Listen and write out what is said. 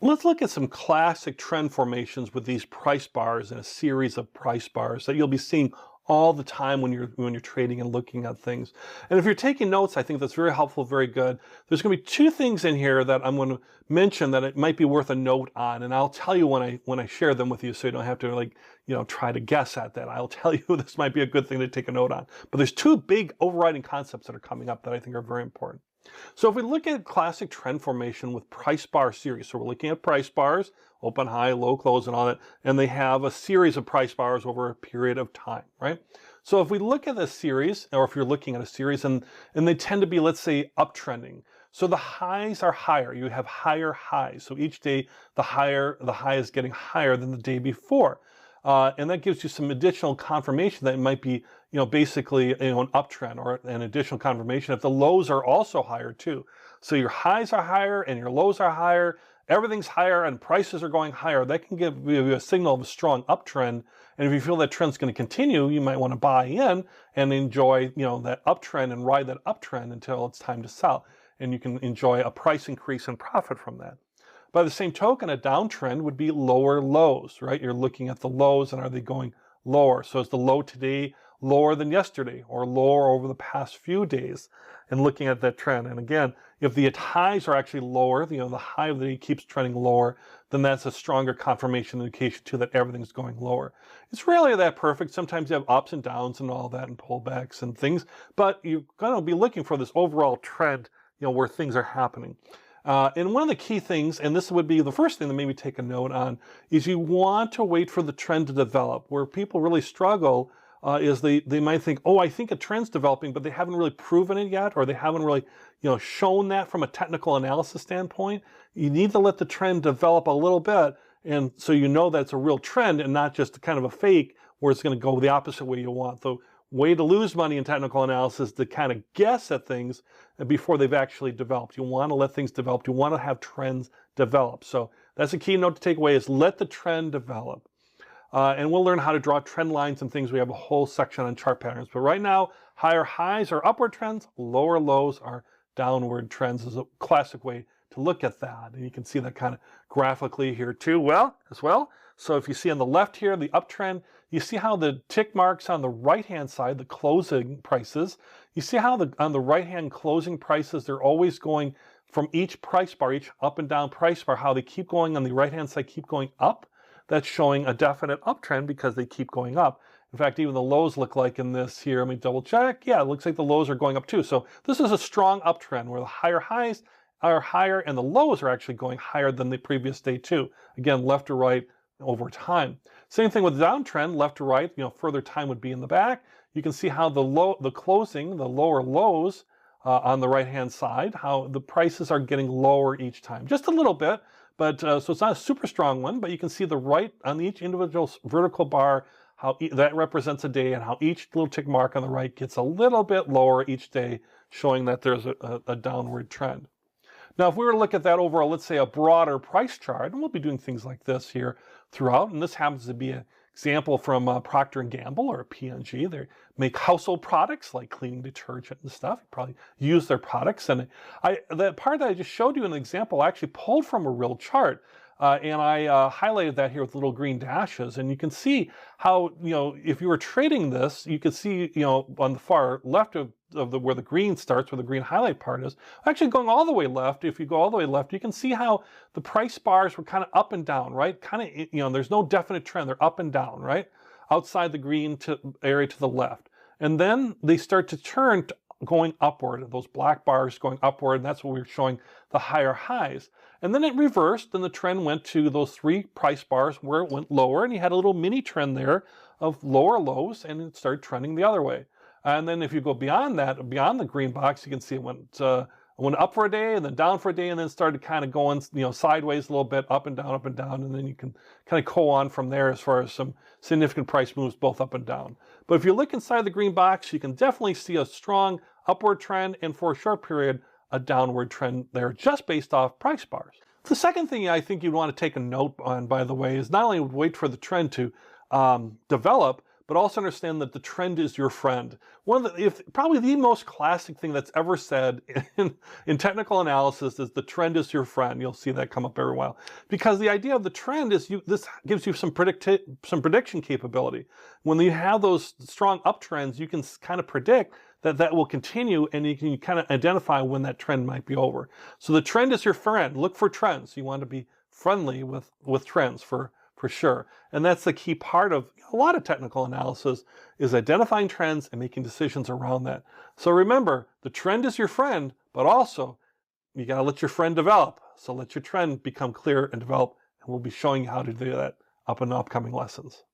Let's look at some classic trend formations with these price bars and a series of price bars that you'll be seeing all the time when you're trading and looking at things. And if you're taking notes, I think that's very helpful, very good. There's going to be two things in here that I'm going to mention that it might be worth a note on, and I'll tell you when I share them with you, so you don't have to try to guess at that. I'll tell you this might be a good thing to take a note on. But there's two big overriding concepts that are coming up that I think are very important. So if we look at classic trend formation with price bar series, so we're looking at price bars, open, high, low, close, and all that, and they have a series of price bars over a period of time, right? So if we look at a series, or if you're looking at a series, and they tend to be, let's say, uptrending. So the highs are higher. You have higher highs. So each day, the high is getting higher than the day before. And that gives you some additional confirmation that it might be, basically, an uptrend or an additional confirmation if the lows are also higher too. So your highs are higher and your lows are higher, everything's higher and prices are going higher. That can give you a signal of a strong uptrend. And if you feel that trend's going to continue, you might want to buy in and enjoy, that uptrend and ride that uptrend until it's time to sell. And you can enjoy a price increase and profit from that. By the same token, a downtrend would be lower lows, right? You're looking at the lows and are they going lower? So is the low today lower than yesterday or lower over the past few days, and looking at that trend? And again, if the highs are actually lower, the high of the day keeps trending lower, then that's a stronger confirmation indication too that everything's going lower. It's rarely that perfect. Sometimes you have ups and downs and all that and pullbacks and things, but you're going to be looking for this overall trend, where things are happening. And one of the key things, and this would be the first thing that maybe take a note on, is you want to wait for the trend to develop. Where people really struggle is they might think, oh, I think a trend's developing, but they haven't really proven it yet, or they haven't really shown that from a technical analysis standpoint. You need to let the trend develop a little bit, and so that it's a real trend and not just kind of a fake where it's going to go the opposite way you want. The way to lose money in technical analysis to kind of guess at things before they've actually developed. You want to let things develop. You want to have trends develop. So that's a key note to take away, is let the trend develop. And we'll learn how to draw trend lines and things. We have a whole section on chart patterns. But right now, higher highs are upward trends, lower lows are downward trends, is a classic way to look at that. And you can see that kind of graphically here too, as well. So if you see on the left here, the uptrend, you see how the tick marks on the right-hand side, the closing prices, you see how on the right-hand closing prices, they're always going from each price bar, each up and down price bar, how they keep going on the right-hand side, keep going up. That's showing a definite uptrend because they keep going up. In fact, even the lows look like in this here, let me double check. Yeah, it looks like the lows are going up too. So this is a strong uptrend where the higher highs are higher and the lows are actually going higher than the previous day too. Again, left to right over time. Same thing with the downtrend, left to right, further time would be in the back. You can see how the lower lows on the right-hand side, how the prices are getting lower each time. Just a little bit, but so it's not a super strong one, but you can see the right on each individual vertical bar, how that represents a day and how each little tick mark on the right gets a little bit lower each day, showing that there's a downward trend. Now, if we were to look at that over, let's say, a broader price chart, and we'll be doing things like this here throughout, and this happens to be an example from Procter & Gamble or P&G. They make household products like cleaning detergent and stuff. You probably use their products. And that part that I just showed you in an example, I actually pulled from a real chart. And I highlighted that here with little green dashes. And you can see how, if you were trading this, you could see, on the far left of where the green starts, where the green highlight part is, actually going all the way left. If you go all the way left, you can see how the price bars were kind of up and down, right? Kind of, there's no definite trend. They're up and down, right? Outside the green area to the left. And then they start to turn to going upward, those black bars going upward, and that's what we were showing, the higher highs. And then it reversed, and the trend went to those three price bars where it went lower, and you had a little mini trend there of lower lows, and it started trending the other way. And then if you go beyond that, beyond the green box, you can see it went up for a day, and then down for a day, and then started kind of going, sideways a little bit, up and down, and then you can kind of go on from there as far as some significant price moves both up and down. But if you look inside the green box, you can definitely see a strong upward trend, and for a short period, a downward trend there just based off price bars. The second thing I think you'd want to take a note on, by the way, is not only wait for the trend to develop, but also understand that the trend is your friend. Probably the most classic thing that's ever said in technical analysis is the trend is your friend. You'll see that come up every while. Because the idea of the trend is this gives you some prediction capability. When you have those strong uptrends, you can kind of predict that will continue, and you can kind of identify when that trend might be over. So the trend is your friend. Look for trends. You want to be friendly with trends for sure. And that's the key part of a lot of technical analysis, is identifying trends and making decisions around that. So remember, the trend is your friend, but also you got to let your friend develop. So let your trend become clear and develop, and we'll be showing you how to do that up in upcoming lessons.